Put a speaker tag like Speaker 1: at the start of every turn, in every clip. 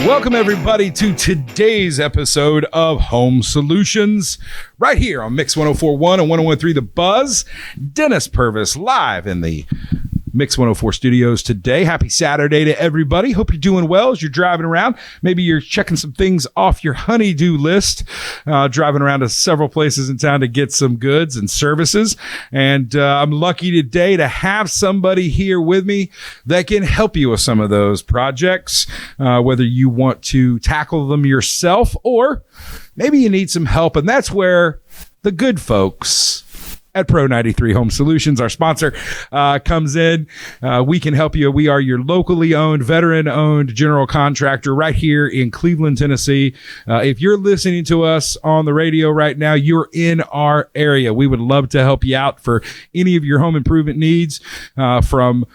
Speaker 1: Welcome, everybody, to today's episode of Home Solutions, right here on Mix 104.1 and 101.3 The Buzz. Dennis Purvis live in the Mix 104 studios today. Happy Saturday to everybody. Hope you're doing well as you're driving around. Maybe you're checking some things off your honey-do list, driving around to several places in town to get some goods and services. And I'm lucky today to have somebody here with me that can help you with some of those projects, whether you want to tackle them yourself or maybe you need some help. And that's where the good folks at Pro 93 Home Solutions, our sponsor, comes in. We can help you. We are your locally owned, veteran-owned general contractor right here in Cleveland, Tennessee. If you're listening to us on the radio right now, you're in our area. We would love to help you out for any of your home improvement needs, from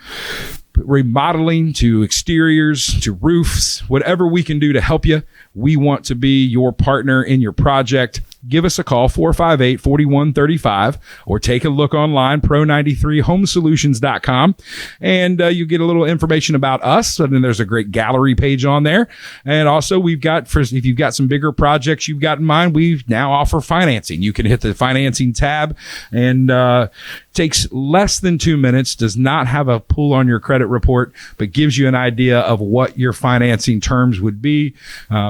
Speaker 1: remodeling to exteriors to roofs, whatever we can do to help you. We want to be your partner in your project. Give us a call, 458-4135, or take a look online, pro93homesolutions.com, and you get a little information about us. And then there's a great gallery page on there. And also, we've got, if you've got some bigger projects you've got in mind, we now offer financing. You can hit the financing tab, and takes less than 2 minutes, does not have a pull on your credit report, but gives you an idea of what your financing terms would be.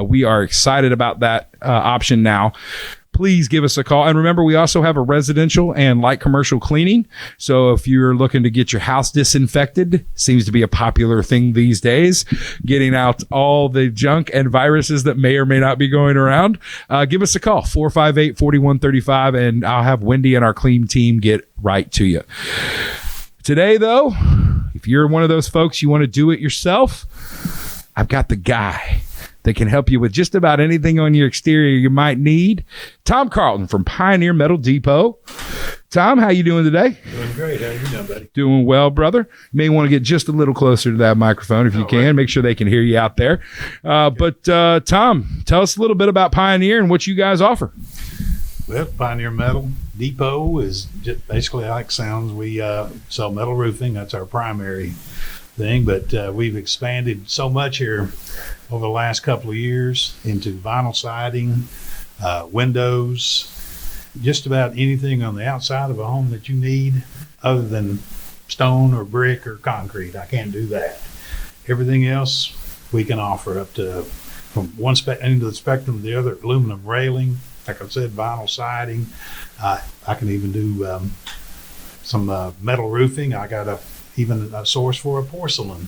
Speaker 1: We are excited about that option now. Please give us a call. And remember, we also have a residential and light commercial cleaning. So if you're looking to get your house disinfected, seems to be a popular thing these days, getting out all the junk and viruses that may or may not be going around, give us a call, 458-4135, and I'll have Wendy and our clean team get right to you. Today, though, if you're one of those folks, you want to do it yourself, I've got the guy that can help you with just about anything on your exterior you might need. Tom Carlton from Pioneer Metal Depot. Tom, how you doing today?
Speaker 2: Doing great. How you doing, buddy?
Speaker 1: Doing well, brother. You may want to get just a little closer to that microphone if you can. Right. Make sure they can hear you out there. But Tom, tell us a little bit about Pioneer and what you guys offer.
Speaker 2: Well, Pioneer Metal Depot is just basically like it sounds. We sell metal roofing. That's our primary thing, but we've expanded so much here over the last couple of years into vinyl siding, windows, just about anything on the outside of a home that you need other than stone or brick or concrete. I can't do that. Everything else we can offer up to from one end of the spectrum to the other. Aluminum railing, like I said, vinyl siding. I can even do some metal roofing. I got even a source for a porcelain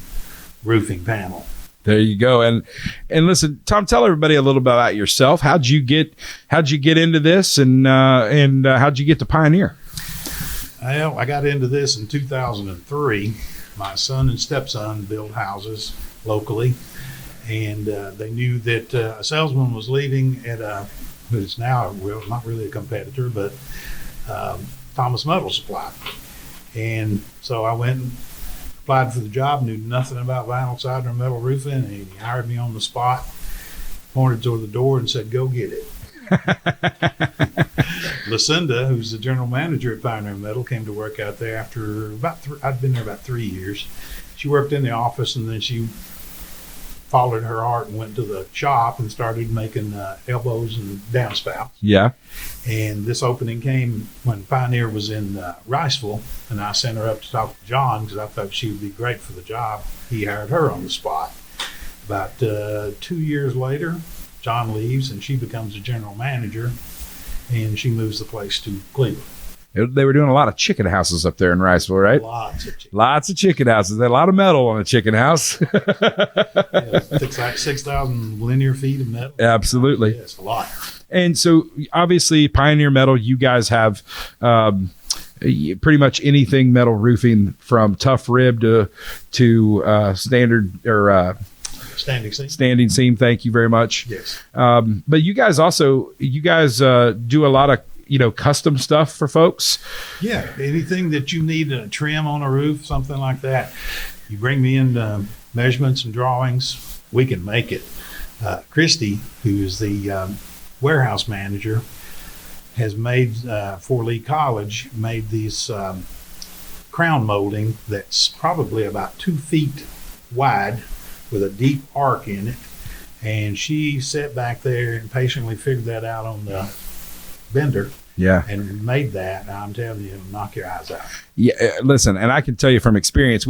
Speaker 2: roofing panel.
Speaker 1: There you go. And listen, Tom, tell everybody a little bit about yourself. How'd you get into this, and how'd you get to Pioneer?
Speaker 2: Well, I got into this in 2003. My son and stepson build houses locally, and they knew that a salesman was leaving at who's now not really a competitor, but Thomas Metal Supply. And so I went and applied for the job, knew nothing about vinyl siding or metal roofing, and he hired me on the spot, pointed toward the door and said, "Go get it." Lucinda, who's the general manager at Pioneer Metal, came to work out there after I'd been there about 3 years. She worked in the office, and then she followed her heart and went to the shop and started making elbows and downspouts.
Speaker 1: Yeah.
Speaker 2: And this opening came when Pioneer was in Riceville, and I sent her up to talk to John because I thought she would be great for the job. He hired her on the spot. About 2 years later, John leaves, and she becomes a general manager, and she moves the place to Cleveland.
Speaker 1: They were doing a lot of chicken houses up there in Riceville, right? Lots of chicken houses. A lot of metal on a chicken house.
Speaker 2: Yeah, it's like 6,000 linear feet of metal.
Speaker 1: Absolutely.
Speaker 2: Yeah, it's a lot. And
Speaker 1: so obviously Pioneer Metal, you guys have pretty much anything metal roofing from tough rib to standard or standing seam. Thank you very much.
Speaker 2: Yes.
Speaker 1: But you guys do a lot of custom stuff for folks.
Speaker 2: Yeah, anything that you need a trim on a roof, something like that, you bring me in measurements and drawings, we can make it. Christy, who is the warehouse manager, has made for Lee College, made these crown molding that's probably about 2 feet wide with a deep arc in it, And she sat back there and patiently figured that out on the bender.
Speaker 1: Yeah.
Speaker 2: And made that. I'm telling you, it'll knock your eyes out.
Speaker 1: Yeah. Listen, and I can tell you from experience,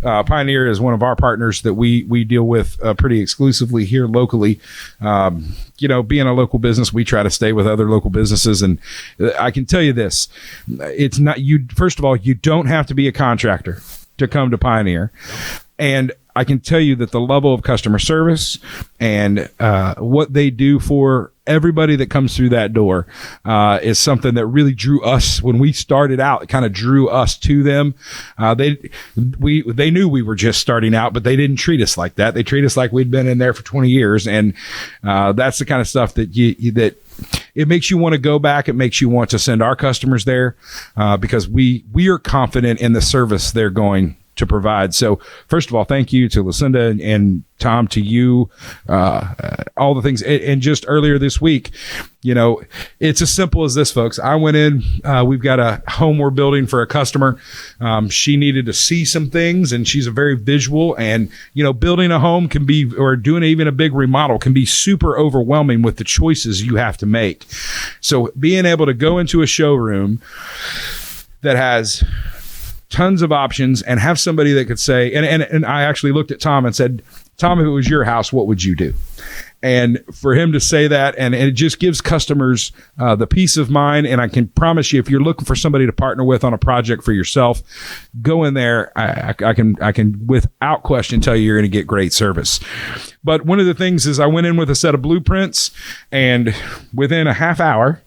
Speaker 1: Pioneer is one of our partners that we deal with pretty exclusively here locally. Being a local business, we try to stay with other local businesses. And I can tell you this, it's not you. First of all, you don't have to be a contractor to come to Pioneer. And I can tell you that the level of customer service and what they do for everybody that comes through that door is something that really drew us when we started out. It kind of drew us to them. They knew we were just starting out, but they didn't treat us like that. They treat us like we'd been in there for 20 years, and that's the kind of stuff that that it makes you want to go back. It makes you want to send our customers there because we are confident in the service they're going to provide. So first of all, thank you to Lucinda and Tom, to you, all the things. And just earlier this week, it's as simple as this, folks. I went in, we've got a home we're building for a customer. She needed to see some things, and she's a very visual, and, building a home can be, or doing even a big remodel can be super overwhelming with the choices you have to make. So being able to go into a showroom that has tons of options and have somebody that could say, and I actually looked at Tom and said, Tom, if it was your house, what would you do? And for him to say that, and it just gives customers the peace of mind. And I can promise you, if you're looking for somebody to partner with on a project for yourself, go in there. I can without question tell you you're going to get great service. But one of the things is I went in with a set of blueprints, and within a half hour,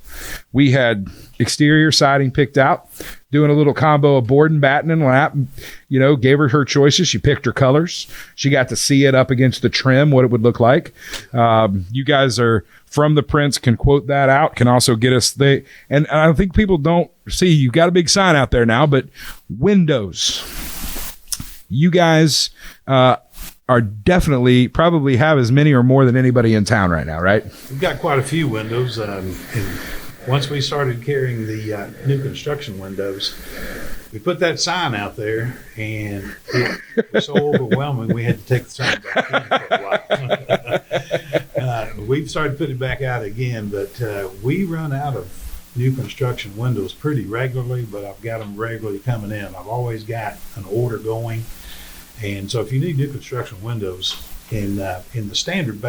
Speaker 1: we had exterior siding picked out, doing a little combo of board and batten and lap, gave her choices. She picked her colors. She got to see it up against the trim, what it would look like. You guys are from the prints, can quote that out, can also get us and I think people don't see, you've got a big sign out there now, but windows, you guys, are definitely probably have as many or more than anybody in town right now, right?
Speaker 2: We've got quite a few windows. And once we started carrying the new construction windows, we put that sign out there, and it was so overwhelming we had to take the sign back in for a while. We've started putting it back out again, but we run out of new construction windows pretty regularly, but I've got them regularly coming in. I've always got an order going. And so if you need new construction windows in the standard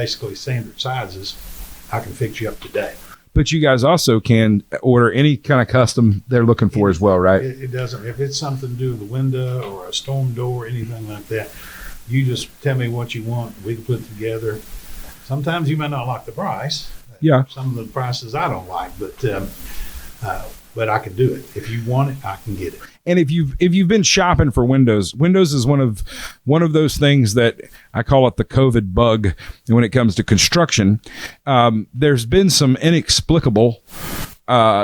Speaker 2: sizes, I can fix you up today.
Speaker 1: But you guys also can order any kind of custom they're looking for as well, right?
Speaker 2: It doesn't. If it's something to do with a window or a storm door, anything like that, you just tell me what you want. We can put it together. Sometimes you might not like the price.
Speaker 1: Yeah.
Speaker 2: Some of the prices I don't like, but I can do it. If you want it, I can get it.
Speaker 1: And if you've been shopping for windows is one of those things that I call it the COVID bug when it comes to construction. There's been some inexplicable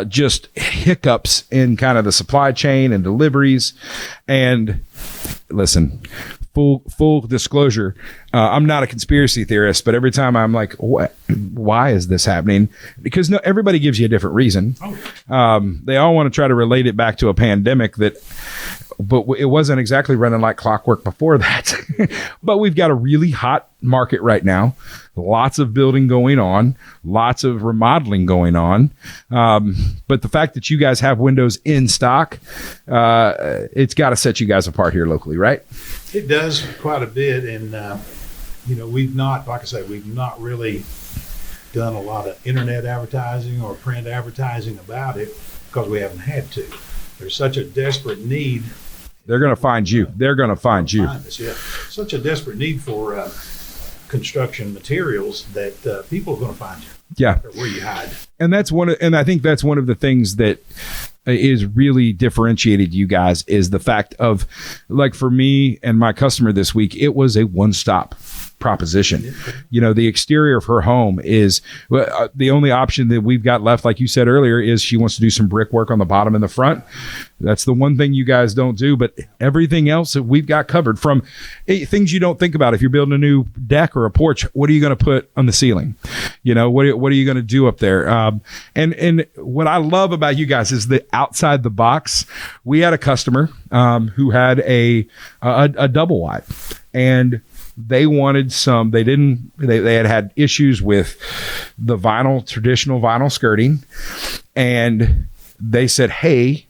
Speaker 1: just hiccups in kind of the supply chain and deliveries. And listen, full disclosure, I'm not a conspiracy theorist, but every time I'm like, why is this happening? Because everybody gives you a different reason. They all want to try to relate it back to a pandemic but it wasn't exactly running like clockwork before that. But we've got a really hot market right now. Lots of building going on, lots of remodeling going on. But the fact that you guys have windows in stock, it's got to set you guys apart here locally, right?
Speaker 2: It does quite a bit. And, we've not, like I say, we've not really done a lot of internet advertising or print advertising about it because we haven't had to. There's such a desperate need.
Speaker 1: They're going to find you. They're going to find you.
Speaker 2: Such a desperate need for construction materials that people are going to find you.
Speaker 1: Yeah.
Speaker 2: Where you hide.
Speaker 1: And I think that's one of the things that is really differentiated you guys is the fact of, like, for me and my customer this week, it was a one-stop proposition. The exterior of her home is the only option that we've got left. Like you said earlier, is she wants to do some brickwork on the bottom and the front. That's the one thing you guys don't do, but everything else that we've got covered, from things you don't think about. If you're building a new deck or a porch, what are you going to put on the ceiling? What are you going to do up there? And what I love about you guys is the outside the box. We had a customer who had a double wide, and they wanted some, they had issues with the traditional vinyl skirting. And they said, hey,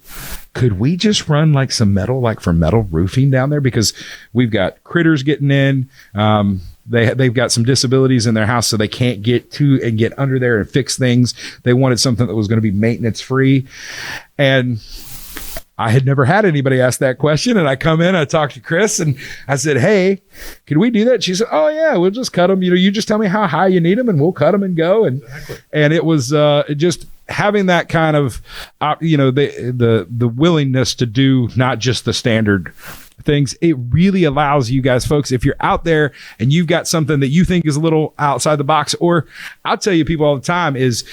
Speaker 1: could we just run like some metal, like for metal roofing down there? Because we've got critters getting in. They've got some disabilities in their house, so they can't get to and get under there and fix things. They wanted something that was going to be maintenance free. And I had never had anybody ask that question. And I come in, I talked to Chris and I said, hey, can we do that? She said, oh yeah, we'll just cut them. You just tell me how high you need them and we'll cut them and go. And, exactly. And it was just having that kind of, the willingness to do not just the standard things. It really allows you guys, folks, if you're out there and you've got something that you think is a little outside the box, or I'll tell you people all the time is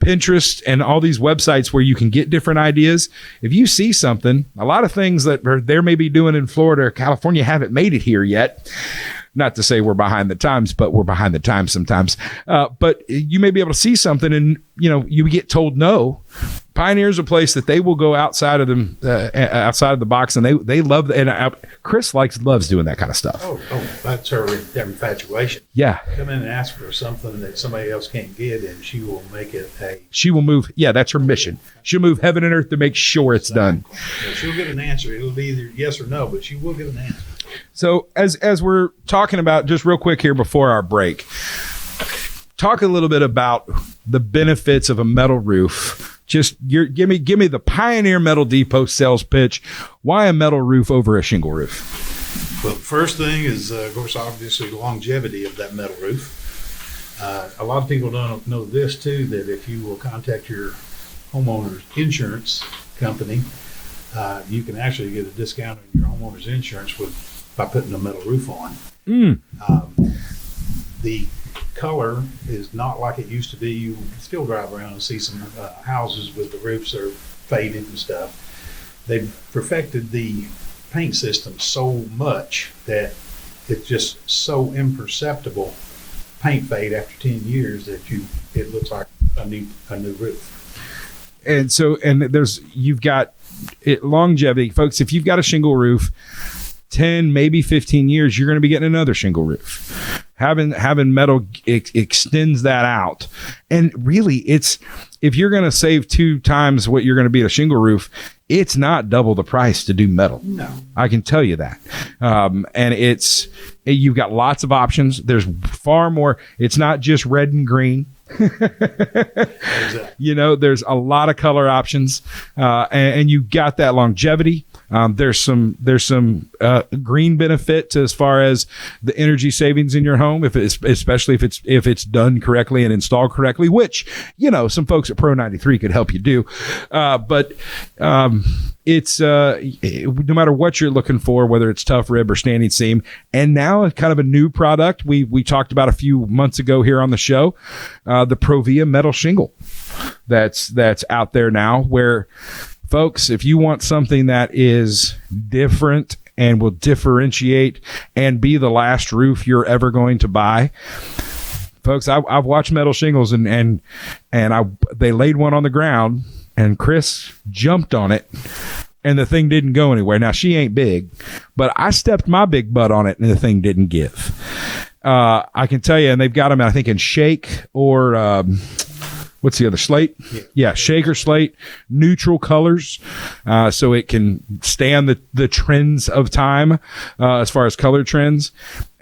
Speaker 1: Pinterest and all these websites where you can get different ideas. If you see something, a lot of things that they're maybe doing in Florida or California haven't made it here yet. Not to say we're behind the times, but we're behind the times sometimes. But you may be able to see something and, you get told no. Pioneer's a place that they will go outside of outside of the box, and they love. And Chris loves doing that kind of stuff.
Speaker 2: Oh, that's her infatuation.
Speaker 1: Yeah,
Speaker 2: come in and ask for something that somebody else can't get, and she will make it.
Speaker 1: She will move. Yeah, that's her mission. She'll move heaven and earth to make sure it's done.
Speaker 2: Yeah, she'll get an answer. It'll be either yes or no, but she will get an answer.
Speaker 1: So as we're talking about, just real quick here before our break, talk a little bit about the benefits of a metal roof. Just give me the Pioneer Metal Depot sales pitch. Why a metal roof over a shingle roof?
Speaker 2: Well, the first thing is, of course, obviously the longevity of that metal roof. A lot of people don't know this too, that if you will contact your homeowner's insurance company, you can actually get a discount on your homeowner's insurance by putting a metal roof on. The color is not like it used to be. You still drive around and see some houses with the roofs that are faded and stuff. They've perfected the paint system so much that it's just so imperceptible paint fade after 10 years that it looks like a new roof.
Speaker 1: And so, you've got longevity, folks. If you've got a shingle roof, 10, maybe 15 years, you're going to be getting another shingle roof. Having metal extends that out. And really, if you're going to save 2 times what you're going to be at a shingle roof, it's not double the price to do metal.
Speaker 2: No.
Speaker 1: I can tell you that. And you've got lots of options. There's far more. It's not just red and green.
Speaker 2: Exactly.
Speaker 1: There's a lot of color options, and you got that longevity. There's some green benefit to as far as the energy savings in your home, especially if it's done correctly and installed correctly, which some folks at Pro 93 could help you do. But it's no matter what you're looking for, whether it's tough rib or standing seam, and now kind of a new product we talked about a few months ago here on the show, the Provia metal shingle that's out there now, where folks, if you want something that is different and will differentiate and be the last roof you're ever going to buy, folks, I've watched metal shingles and they laid one on the ground and Chris jumped on it and the thing didn't go anywhere. Now, she ain't big, but I stepped my big butt on it and the thing didn't give. I can tell you, and they've got them, I think, in shake or what's the other, slate? Yeah, shake or slate, neutral colors, so it can stand the trends of time as far as color trends.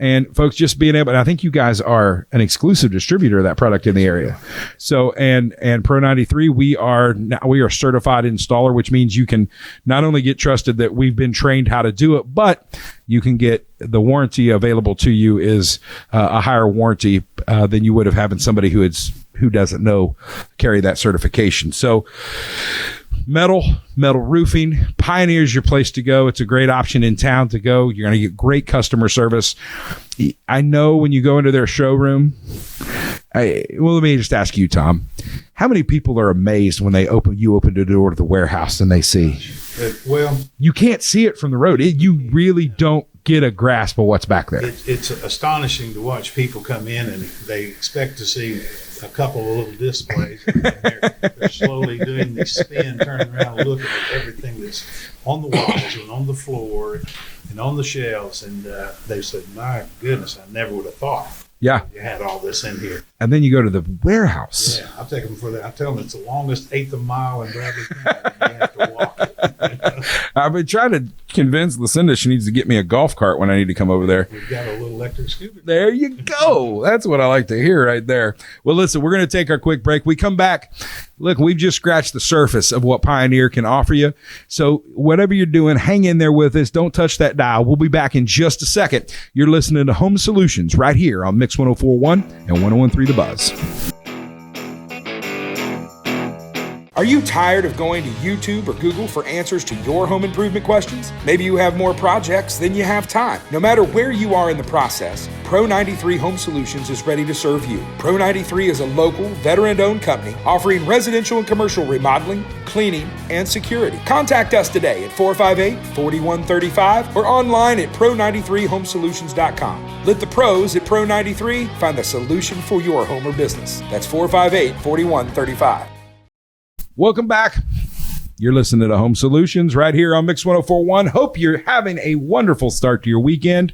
Speaker 1: And folks, just being able, and I think you guys are an exclusive distributor of that product in the area. So, and Pro 93, we are certified installer, which means you can not only get trusted that we've been trained how to do it, but you can get the warranty available to you is a higher warranty than you would have having somebody who doesn't know carry that certification. So metal roofing, Pioneer's your place to go. It's a great option in town to go. You're going to get great customer service. I know when you go into their showroom, let me just ask you, Tom, how many people are amazed when you open the door to the warehouse and they see?
Speaker 2: Well,
Speaker 1: you can't see it from the road. You really don't get a grasp of what's back there.
Speaker 2: It's astonishing to watch people come in and they expect to see a couple of little displays. And they're slowly doing the spin, turning around, looking at everything that's on the walls and on the floor and on the shelves. And they said, my goodness, I never would have thought.
Speaker 1: Yeah.
Speaker 2: You had all this in here.
Speaker 1: And then you go to the warehouse.
Speaker 2: Yeah, I'll take them for that. I tell them it's the longest eighth of a mile in Bradley County. You have to walk it.
Speaker 1: I've been trying to convince Lucinda she needs to get me a golf cart when I need to come over there.
Speaker 2: We've got a little electric scooter.
Speaker 1: There you go. That's what I like to hear right there. Well, listen, we're going to take our quick break. We come back. Look, we've just scratched the surface of what Pioneer can offer you. So whatever you're doing, hang in there with us. Don't touch that dial. We'll be back in just a second. You're listening to Home Solutions right here on Mix 104.1 and 101.3 The Buzz. Are you tired of going to YouTube or Google for answers to your home improvement questions? Maybe you have more projects than you have time. No matter where you are in the process, Pro 93 Home Solutions is ready to serve you. Pro 93 is a local, veteran-owned company offering residential and commercial remodeling, cleaning, and security. Contact us today at 458-4135 or online at pro93homesolutions.com. Let the pros at Pro 93 find the solution for your home or business. That's 458-4135. Welcome back. You're listening to Home Solutions right here on Mix 104.1. Hope you're having a wonderful start to your weekend.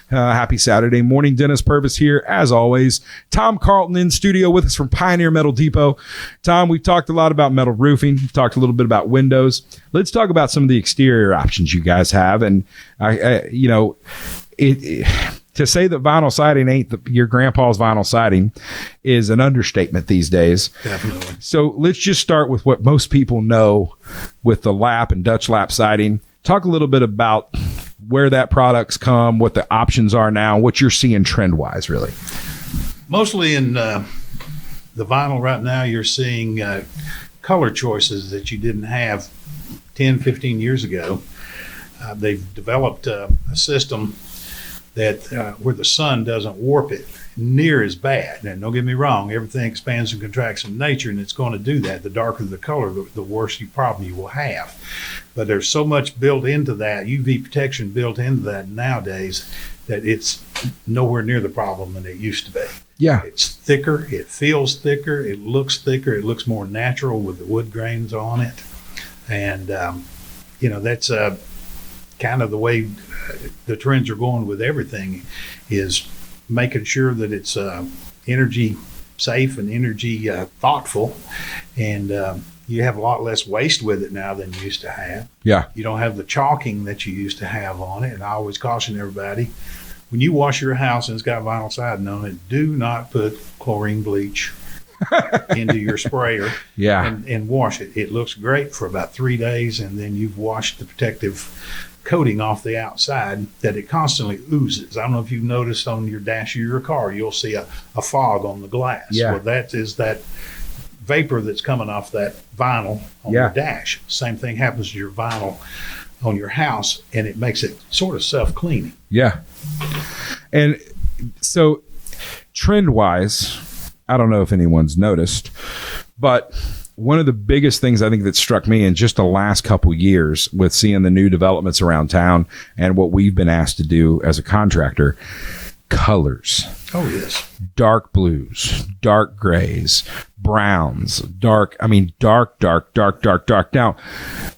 Speaker 1: Happy Saturday morning. Dennis Purvis here, as always. Tom Carlton in studio with us from Pioneer Metal Depot. Tom, we've talked a lot about metal roofing. We've talked a little bit about windows. Let's talk about some of the exterior options you guys have. And, to say that vinyl siding ain't your grandpa's vinyl siding is an understatement these days.
Speaker 2: Definitely.
Speaker 1: So let's just start with what most people know with the lap and Dutch lap siding. Talk a little bit about where that products come, what the options are now, what you're seeing trend-wise, really.
Speaker 2: Mostly in the vinyl right now, you're seeing color choices that you didn't have 10, 15 years ago. They've developed a system that where the sun doesn't warp it near as bad. And don't get me wrong, everything expands and contracts in nature, and it's going to do that. The darker the color, the worse problem you will have. But there's so much built into that, UV protection built into that nowadays, that it's nowhere near the problem than it used to be.
Speaker 1: Yeah.
Speaker 2: It's thicker, it feels thicker, it looks more natural with the wood grains on it. And, that's kind of the way the trends are going with everything, is making sure that it's energy safe and energy thoughtful, and you have a lot less waste with it now than you used to have.
Speaker 1: Yeah.
Speaker 2: You don't have the chalking that you used to have on it, and I always caution everybody, when you wash your house and it's got vinyl siding on it, do not put chlorine bleach into your sprayer and wash it. It looks great for about 3 days, and then you've washed the protective coating off the outside that it constantly oozes. I don't know if you've noticed on your dash of your car, you'll see a fog on the glass.
Speaker 1: Yeah.
Speaker 2: Well, that is that vapor that's coming off that vinyl on your dash. Same thing happens to your vinyl on your house, and it makes it sort of self-cleaning.
Speaker 1: Yeah. And so trend-wise, I don't know if anyone's noticed, but one of the biggest things I think that struck me in just the last couple years with seeing the new developments around town and what we've been asked to do as a contractor, colors.
Speaker 2: Oh, yes.
Speaker 1: Dark blues, dark grays, browns, dark. Now,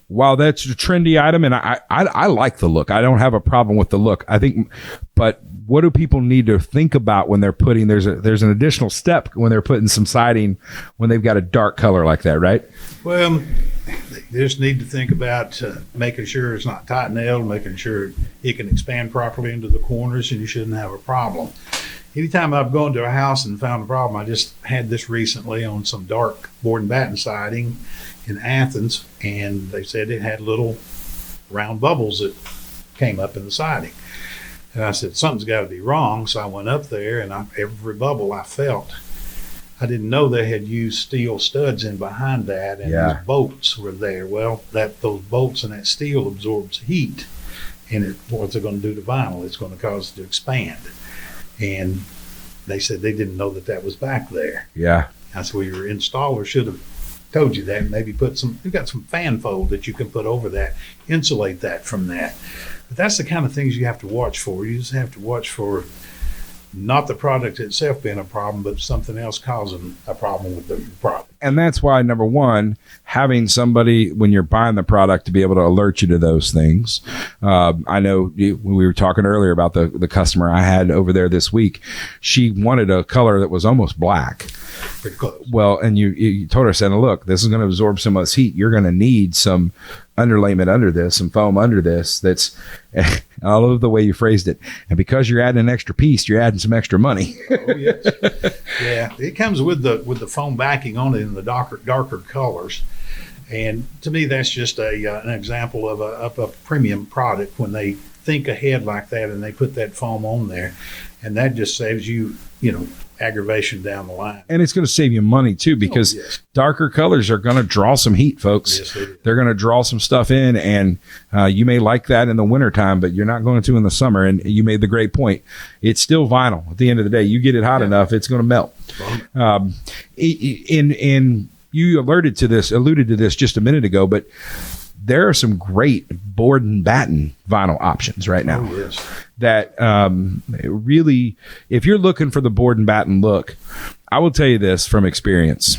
Speaker 1: while that's a trendy item, and I like the look, I don't have a problem with the look. I think, but what do people need to think about when they're putting? There's an additional step when they're putting some siding when they've got a dark color like that, right?
Speaker 2: Well, they just need to think about making sure it's not tight nailed, making sure it can expand properly into the corners, and you shouldn't have a problem. Anytime I've gone to a house and found a problem, I just had this recently on some dark board and batten siding in Athens, and they said it had little round bubbles that came up in the siding. And I said, something's got to be wrong. So I went up there, and every bubble I felt, I didn't know they had used steel studs in behind that, and those bolts were there. Well, those bolts and that steel absorbs heat, and what's it going to do to vinyl? It's going to cause it to expand. And they said they didn't know that was back there.
Speaker 1: Yeah.
Speaker 2: I said, well, your installer should have told you that. Maybe you've got some fan fold that you can put over that, insulate that from that. But that's the kind of things you have to watch for. You just have to watch for not the product itself being a problem, but something else causing a problem with the product.
Speaker 1: And that's why, number one, having somebody when you're buying the product to be able to alert you to those things. I know when we were talking earlier about the customer I had over there this week, she wanted a color that was almost black.
Speaker 2: Pretty close.
Speaker 1: Well, and you told her, said, look, this is going to absorb some of this heat. You're going to need some underlayment under this, some foam under this. That's, I love the way you phrased it. And because you're adding an extra piece, you're adding some extra money.
Speaker 2: Oh, yes. Yeah, it comes with the foam backing on it in the darker colors. And to me, that's just an example of a premium product when they think ahead like that and they put that foam on there. And that just saves you, aggravation down the line.
Speaker 1: And it's going to save you money too, because darker colors are going to draw some heat, folks.
Speaker 2: Yes, they do.
Speaker 1: They're going to draw some stuff in, and you may like that in the wintertime, but you're not going to in the summer. And you made the great point. It's still vinyl. At the end of the day, you get it hot enough, it's going to melt. You alluded to this just a minute ago, but there are some great board and batten vinyl options right now.
Speaker 2: Oh, yes.
Speaker 1: That really, if you're looking for the board and batten look, I will tell you this from experience.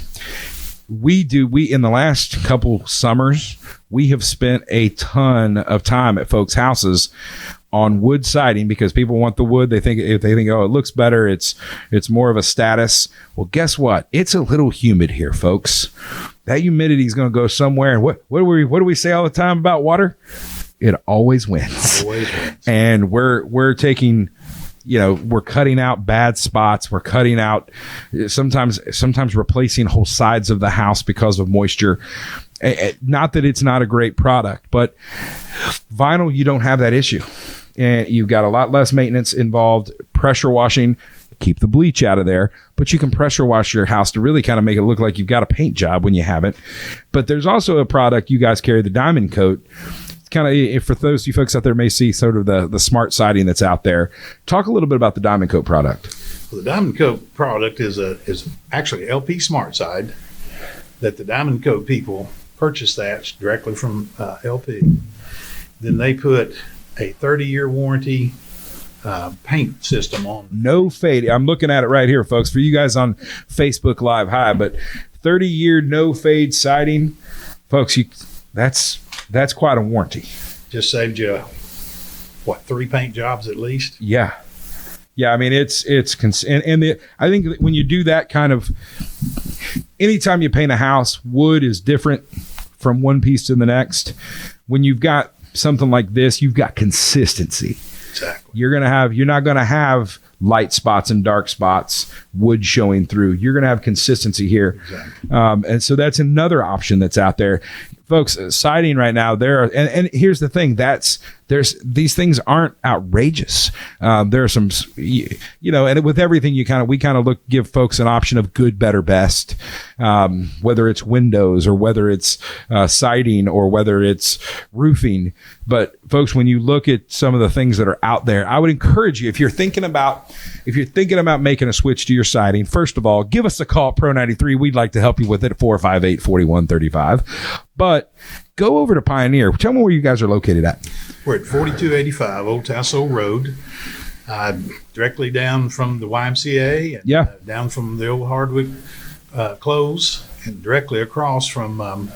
Speaker 1: We in the last couple summers, we have spent a ton of time at folks' houses on wood siding because people want the wood. They think, oh, it looks better. It's more of a status. Well, guess what? It's a little humid here, folks. That humidity is going to go somewhere. And what do we say all the time about water? It always wins. And we're taking, we're cutting out bad spots. We're cutting out sometimes replacing whole sides of the house because of moisture. Not that it's not a great product, but vinyl, you don't have that issue. And you've got a lot less maintenance involved. Pressure washing, keep the bleach out of there, but you can pressure wash your house to really kind of make it look like you've got a paint job when you haven't. But there's also a product you guys carry, the Diamond Coat. Kind of, for those of you folks out there may see sort of the smart siding that's out there. Talk a little bit about the Diamond Coat product.
Speaker 2: Well, the Diamond Coat product is actually LP Smart Side that the Diamond Coat people purchase that directly from LP. Then they put a 30-year warranty paint system on. No fade.
Speaker 1: I'm looking at it right here, folks. For you guys on Facebook Live, hi, but 30-year no fade siding, folks. That's quite a warranty.
Speaker 2: Just saved you, 3 paint jobs at least?
Speaker 1: Yeah. I mean, I think that when you do that kind of, anytime you paint a house, wood is different from one piece to the next. When you've got something like this, you've got consistency.
Speaker 2: Exactly.
Speaker 1: You're not going to have light spots and dark spots, wood showing through. You're going to have consistency here.
Speaker 2: Exactly.
Speaker 1: And so that's another option that's out there. Folks, siding right now, and here's the thing, these things aren't outrageous. There are some, and with everything we kind of give folks an option of good, better, best, whether it's windows or whether it's siding or whether it's roofing. But folks, when you look at some of the things that are out there, I would encourage you, if you're thinking about making a switch to your siding, first of all, give us a call at Pro 93. We'd like to help you with it at 458-4135. But go over to Pioneer. Tell me where you guys are located at.
Speaker 2: We're at 4285 Old Tasso Road, directly down from the YMCA and down from the old Hardwick close, and directly across from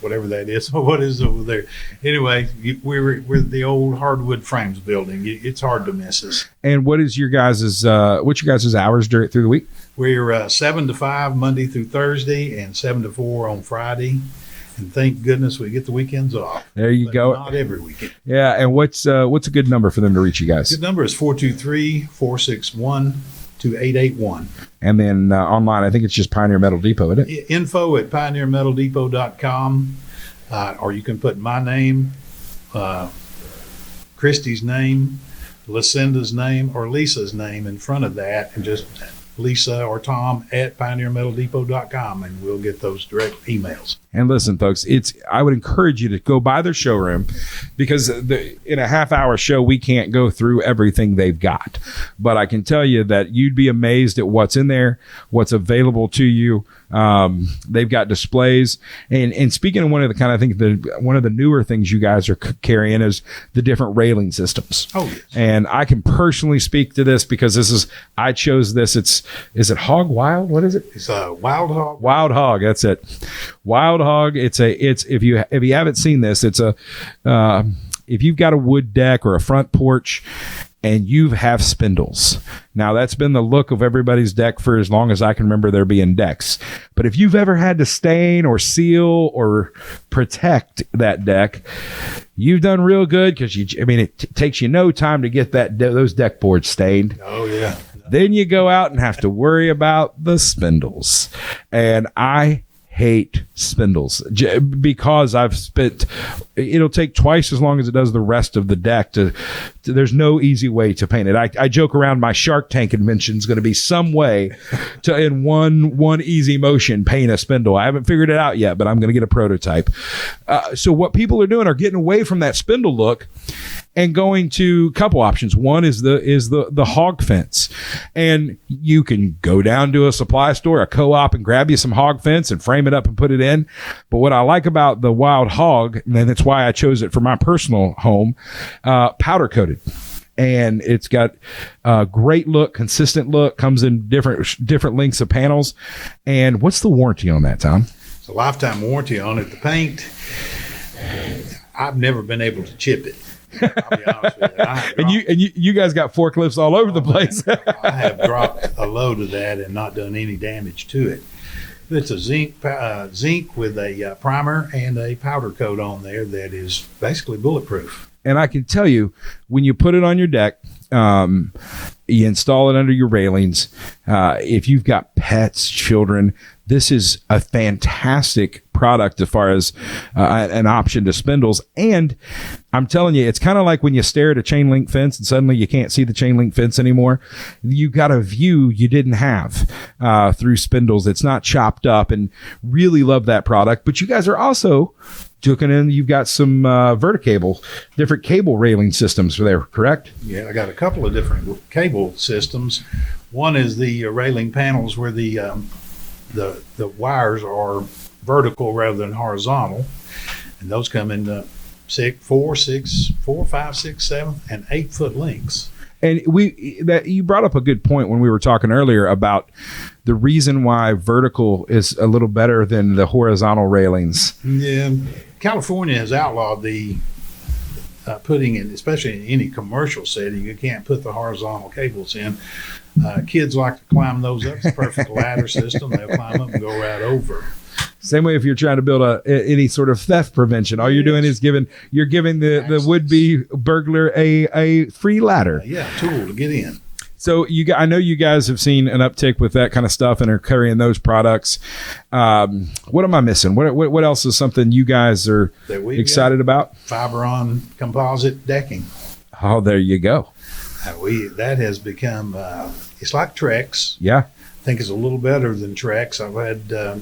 Speaker 2: whatever that is. What is over there? Anyway, we're the old hardwood frames building. It's hard to miss us.
Speaker 1: And what's your guys' hours through the week?
Speaker 2: We're 7 to 5 Monday through Thursday and 7 to 4 on Friday. And thank goodness we get the weekends off.
Speaker 1: There you go.
Speaker 2: Not every weekend.
Speaker 1: Yeah. And what's a good number for them to reach you guys?
Speaker 2: Good number is 423-461-2881.
Speaker 1: And then online, I think it's just Pioneer Metal Depot, isn't it?
Speaker 2: Info at pioneermetaldepot.com. Or you can put my name, Christy's name, Lucinda's name, or Lisa's name in front of that, and just Lisa or Tom at pioneermetaldepot.com, and we'll get those direct emails.
Speaker 1: And listen, folks, I would encourage you to go by their showroom, because in a half-hour show, we can't go through everything they've got. But I can tell you that you'd be amazed at what's in there, what's available to you. They've got displays. And speaking of one of the kind of things, one of the newer things you guys are carrying is the different railing systems.
Speaker 2: Oh, yes.
Speaker 1: And I can personally speak to this because I chose this. Is it Hog Wild? What is it?
Speaker 2: It's a Wild Hog.
Speaker 1: Wild Hog. That's it. Wild Hog. It's if you haven't seen this, it's if you've got a wood deck or a front porch and you have spindles. Now, that's been the look of everybody's deck for as long as I can remember there being decks. But if you've ever had to stain or seal or protect that deck, you've done real good, because it takes you no time to get those deck boards stained.
Speaker 2: Oh, yeah.
Speaker 1: Then you go out and have to worry about the spindles. And I hate spindles because it'll take twice as long as it does the rest of the deck there's no easy way to paint it. I joke around, my Shark Tank invention is going to be some way to, in one easy motion, paint a spindle. I haven't figured it out yet, but I'm going to get a prototype. So what people are doing are getting away from that spindle look and going to a couple options. One is the hog fence, and you can go down to a supply store, a co-op, and grab you some hog fence and frame it up and put it in. But what I like about the Wild Hog, and that's why I chose it for my personal home, powder coated. And it's got a great look, consistent look, comes in different lengths of panels. And what's the warranty on that, Tom?
Speaker 2: It's a lifetime warranty on it. The paint, I've never been able to chip it. I'll be honest with you.
Speaker 1: And you guys got forklifts all over the place.
Speaker 2: I have dropped a load of that and not done any damage to it. It's a zinc with a primer and a powder coat on there that is basically bulletproof.
Speaker 1: And I can tell you, when you put it on your deck, you install it under your railings. If you've got pets, children, this is a fantastic product as far as an option to spindles. And I'm telling you, it's kind of like when you stare at a chain link fence and suddenly you can't see the chain link fence anymore. You got a view you didn't have through spindles. It's not chopped up, and really love that product. But you guys are also looking in, you've got some different cable railing systems there, correct?
Speaker 2: Yeah, I got a couple of different cable systems. One is the railing panels where the wires are vertical rather than horizontal, and those come in 4, 5, 6, 7, and 8 foot lengths.
Speaker 1: And you brought up a good point when we were talking earlier about the reason why vertical is a little better than the horizontal railings.
Speaker 2: Yeah, California has outlawed the putting in, especially in any commercial setting, you can't put the horizontal cables in. Kids like to climb those up. It's a perfect ladder system. They'll climb up and go right over.
Speaker 1: Same way if you're trying to build any sort of theft prevention, all you're doing is giving the would-be burglar a free ladder.
Speaker 2: A tool to get in.
Speaker 1: So I know you guys have seen an uptick with that kind of stuff and are carrying those products. What am I missing? What else is something you guys are excited about?
Speaker 2: Fiberon composite decking.
Speaker 1: Oh, there you go.
Speaker 2: That has become it's like Trex.
Speaker 1: Yeah,
Speaker 2: I think it's a little better than Trex. I've had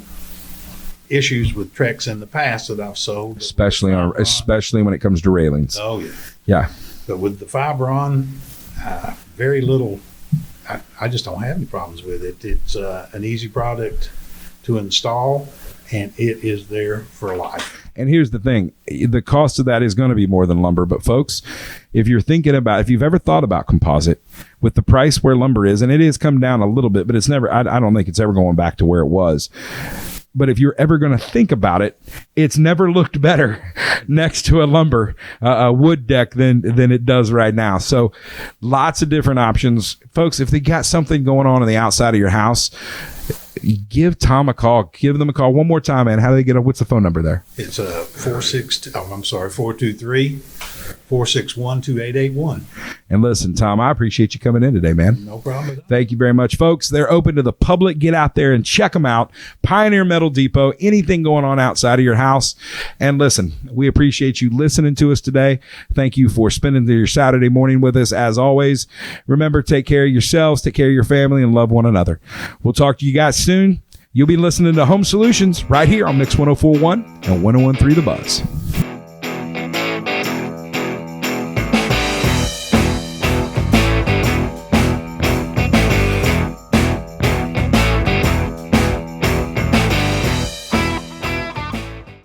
Speaker 2: issues with Trex in the past that I've sold,
Speaker 1: especially when it comes to railings.
Speaker 2: Oh yeah,
Speaker 1: yeah.
Speaker 2: But with the Fiberon, very little. I just don't have any problems with it. It's an easy product to install, and it is there for life.
Speaker 1: And here's the thing, the cost of that is going to be more than lumber. But folks, if you've ever thought about composite, with the price where lumber is, and it has come down a little bit, but it's never, I don't think it's ever going back to where it was. But if you're ever going to think about it, it's never looked better next to a wood deck than it does right now. So lots of different options. Folks, if they got something going on the outside of your house, give Tom a call. Give them a call one more time, man. How do they get what's the phone number there?
Speaker 2: It's 462-461-2881.
Speaker 1: And listen, Tom, I appreciate you coming in today, man.
Speaker 2: No problem.
Speaker 1: Thank you very much, folks. They're open to the public. Get out there and check them out. Pioneer Metal Depot, anything going on outside of your house. And listen, we appreciate you listening to us today. Thank you for spending your Saturday morning with us. As always, remember, take care of yourselves, take care of your family, and love one another. We'll talk to you guys soon. You'll be listening to Home Solutions right here on Mix 104.1 and 101.3 The Buzz.